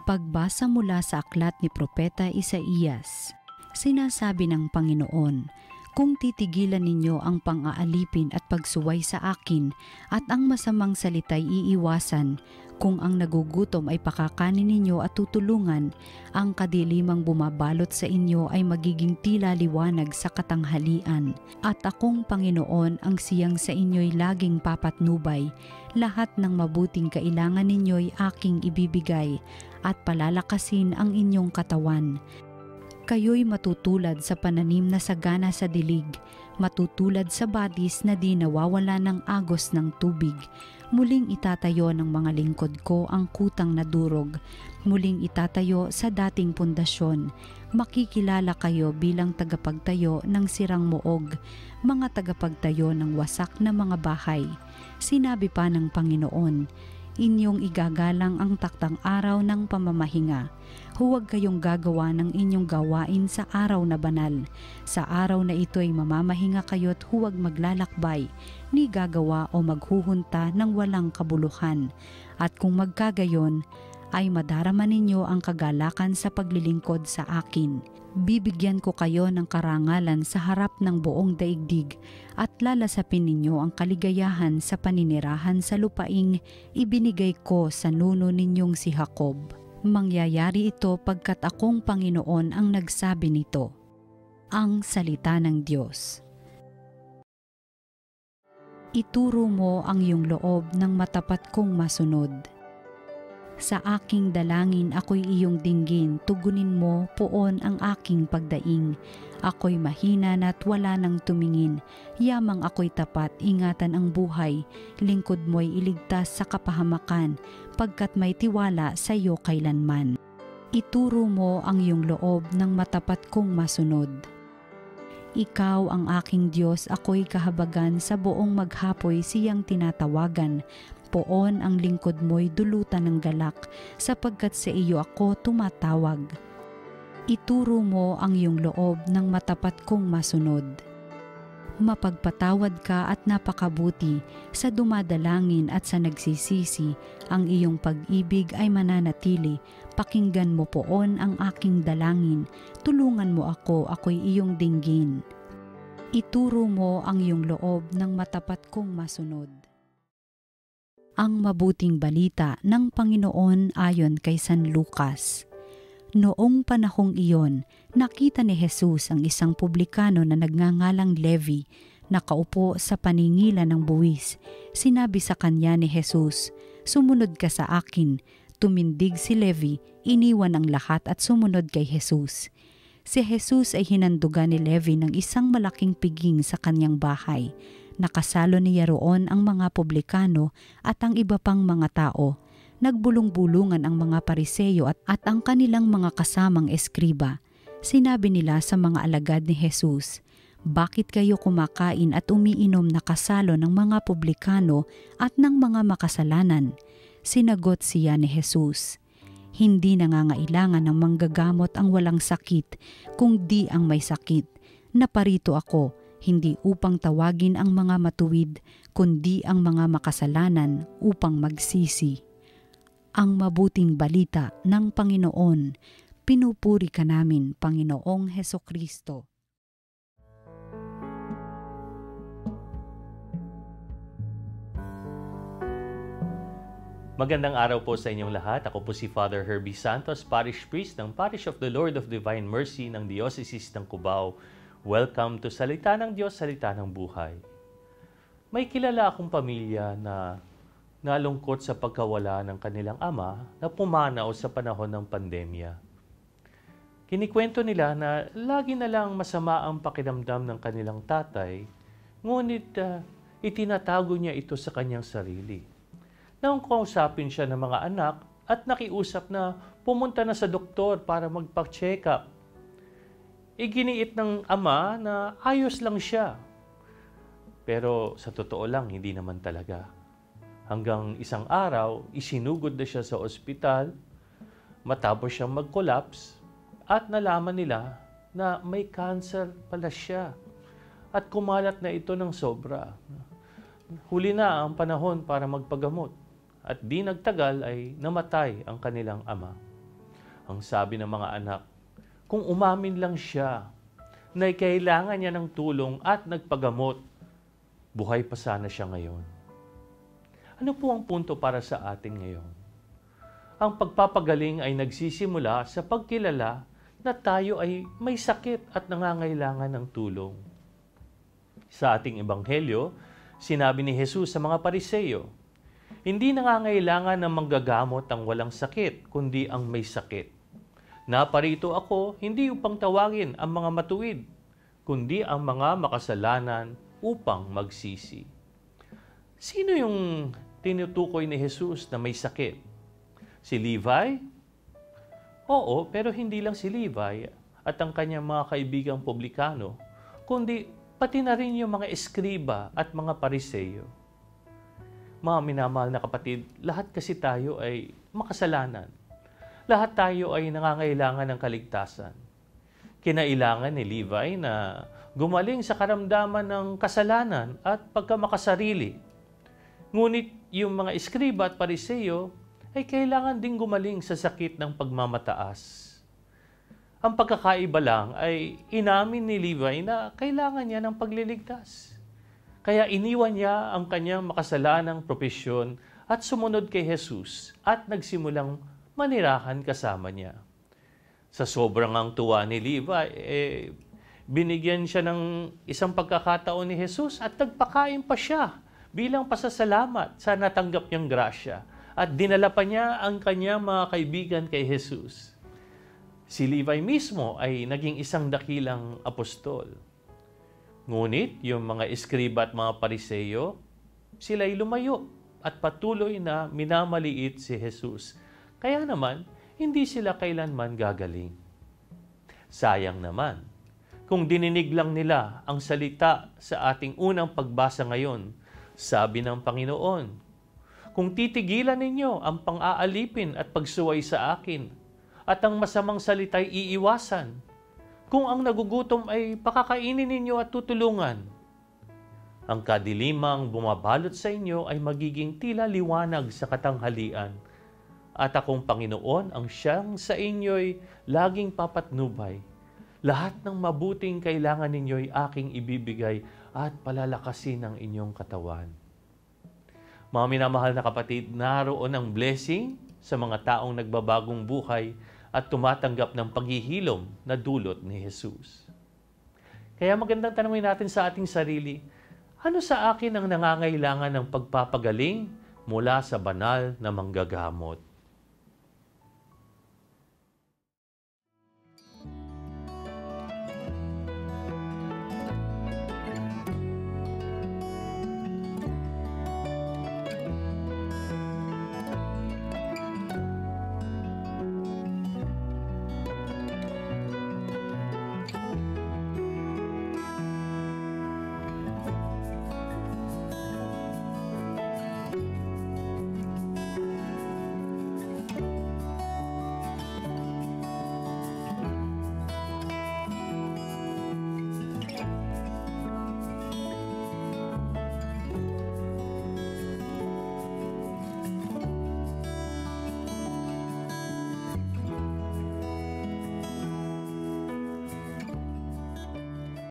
Pagbasa mula sa aklat ni Propeta Isaías, sinasabi ng Panginoon, "Kung titigilan ninyo ang pang-aalipin at pagsuway sa akin at ang masamang salita'y iiwasan, kung ang nagugutom ay pakakanin ninyo at tutulungan, ang kadilimang bumabalot sa inyo ay magiging tila liwanag sa katanghalian. At akong Panginoon ang siyang sa inyo'y laging papatnubay. Lahat ng mabuting kailangan ninyo'y aking ibibigay at palalakasin ang inyong katawan. Kayo'y matutulad sa pananim na sagana sa dilig, matutulad sa batis na di nawawala ng agos ng tubig. Muling itatayo ng mga lingkod ko ang kutang na durog, muling itatayo sa dating pundasyon. Makikilala kayo bilang tagapagtayo ng sirang muog, mga tagapagtayo ng wasak na mga bahay." Sinabi pa ng Panginoon, "Inyong igagalang ang taktang araw ng pamamahinga. Huwag kayong gagawa ng inyong gawain sa araw na banal. Sa araw na ito'y mamamahinga kayo't huwag maglalakbay, ni gagawa o maghuhunta ng walang kabuluhan. At kung magkagayon, ay madarama ninyo ang kagalakan sa paglilingkod sa akin. Bibigyan ko kayo ng karangalan sa harap ng buong daigdig at lalasapin ninyo ang kaligayahan sa paninirahan sa lupaing ibinigay ko sa nuno ninyong si Jacob. Mangyayari ito pagkat akong Panginoon ang nagsabi nito." Ang salita ng Diyos. Ituro mo ang iyong loob ng matapat kong masunod. Sa aking dalangin ako'y iyong dinggin, tugunin mo poon ang aking pagdaing. Ako'y mahina na't wala nang tumingin, yamang ako'y tapat, ingatan ang buhay. Lingkod mo'y iligtas sa kapahamakan, pagkat may tiwala sa iyo kailanman. Ituro mo ang iyong loob ng matapat kong masunod. Ikaw ang aking Diyos, ako'y kahabagan, sa buong maghapoy siyang tinatawagan. Poon ang lingkod mo'y dulutan ng galak, sapagkat sa iyo ako tumatawag. Ituro mo ang iyong loob ng matapat kong masunod. Mapagpatawad ka at napakabuti, sa dumadalangin at sa nagsisisi, ang iyong pag-ibig ay mananatili. Pakinggan mo poon ang aking dalangin, tulungan mo ako, ako'y iyong dinggin. Ituro mo ang iyong loob ng matapat kong masunod. Ang mabuting balita ng Panginoon ayon kay San Lucas. Noong panahong iyon, nakita ni Jesus ang isang publikano na nagngangalang Levi, nakaupo sa paningilan ng buwis. Sinabi sa kanya ni Jesus, "Sumunod ka sa akin." Tumindig si Levi, iniwan ang lahat at sumunod kay Jesus. Si Jesus ay hinandugan ni Levi ng isang malaking piging sa kanyang bahay. Nakasalo niya roon ang mga publikano at ang iba pang mga tao. Nagbulong-bulungan ang mga Pariseyo at ang kanilang mga kasamang eskriba. Sinabi nila sa mga alagad ni Jesus, "Bakit kayo kumakain at umiinom na kasalo ng mga publikano at ng mga makasalanan?" Sinagot siya ni Jesus, "Hindi nangangailangan ng manggagamot ang walang sakit, kundi ang may sakit. Naparito ako, hindi upang tawagin ang mga matuwid, kundi ang mga makasalanan upang magsisi." Ang mabuting balita ng Panginoon. Pinupuri ka namin, Panginoong Hesukristo. Magandang araw po sa inyong lahat. Ako po si Father Herbie Santos, Parish Priest ng Parish of the Lord of Divine Mercy ng Diocese ng Cubao. Welcome to Salita ng Diyos, Salita ng Buhay. May kilala akong pamilya na nalungkot sa pagkawala ng kanilang ama na pumanaw sa panahon ng pandemya. Kinikwento nila na lagi na lang masama ang pakiramdam ng kanilang tatay, ngunit itinatago niya ito sa kanyang sarili. Nang kausapin siya ng mga anak at nakiusap na pumunta na sa doktor para magpa-check up, iginiit ng ama na ayos lang siya. Pero sa totoo lang, hindi naman talaga. Hanggang isang araw, isinugod na siya sa ospital, matapos siyang mag-collapse, at nalaman nila na may cancer pala siya. At kumalat na ito ng sobra. Huli na ang panahon para magpagamot. At di nagtagal ay namatay ang kanilang ama. Ang sabi ng mga anak, kung umamin lang siya na kailangan niya ng tulong at nagpagamot, buhay pa sana siya ngayon. Ano po ang punto para sa atin ngayon? Ang pagpapagaling ay nagsisimula sa pagkilala na tayo ay may sakit at nangangailangan ng tulong. Sa ating ebanghelyo, sinabi ni Jesus sa mga Pariseo, hindi nangangailangan ng manggagamot ang walang sakit, kundi ang may sakit. Naparito ako, hindi upang tawagin ang mga matuwid, kundi ang mga makasalanan upang magsisi. Sino yung tinutukoy ni Jesus na may sakit? Si Levi? Oo, pero hindi lang si Levi at ang kanyang mga kaibigang publikano, kundi pati na rin yung mga eskriba at mga Pariseo. Mga minamahal na kapatid, lahat kasi tayo ay makasalanan. Lahat tayo ay nangangailangan ng kaligtasan. Kinailangan ni Levi na gumaling sa karamdaman ng kasalanan at pagkamakasarili. Ngunit yung mga eskriba at Pariseo ay kailangan ding gumaling sa sakit ng pagmamataas. Ang pagkakaiba lang ay inamin ni Levi na kailangan niya ng pagliligtas. Kaya iniwan niya ang kanyang makasalanang propesyon at sumunod kay Jesus at nagsimulang manirahan kasama niya. Sa sobrang ang tuwa ni Levi, binigyan siya ng isang pagkakataon ni Jesus at nagpakain pa siya bilang pasasalamat sa natanggap niyang grasya at dinala pa niya ang kanyang mga kaibigan kay Jesus. Si Levi mismo ay naging isang dakilang apostol. Ngunit yung mga eskriba at mga Pariseo, sila'y lumayo at patuloy na minamaliit si Jesus. Kaya naman, hindi sila kailanman gagaling. Sayang naman, kung dininig lang nila ang salita sa ating unang pagbasa ngayon, sabi ng Panginoon, kung titigilan ninyo ang pang-aalipin at pagsuway sa akin, at ang masamang salita'y iiwasan, kung ang nagugutom ay pakakainin ninyo at tutulungan, ang kadilimang bumabalot sa inyo ay magiging tila liwanag sa katanghalian, at akong Panginoon ang siyang sa inyo'y laging papatnubay. Lahat ng mabuting kailangan ninyo'y aking ibibigay at palalakasin ang inyong katawan. Mga minamahal na kapatid, naroon ang blessing sa mga taong nagbabagong buhay at tumatanggap ng paghihilom na dulot ni Jesus. Kaya magandang tanungin natin sa ating sarili, ano sa akin ang nangangailangan ng pagpapagaling mula sa banal na manggagamot?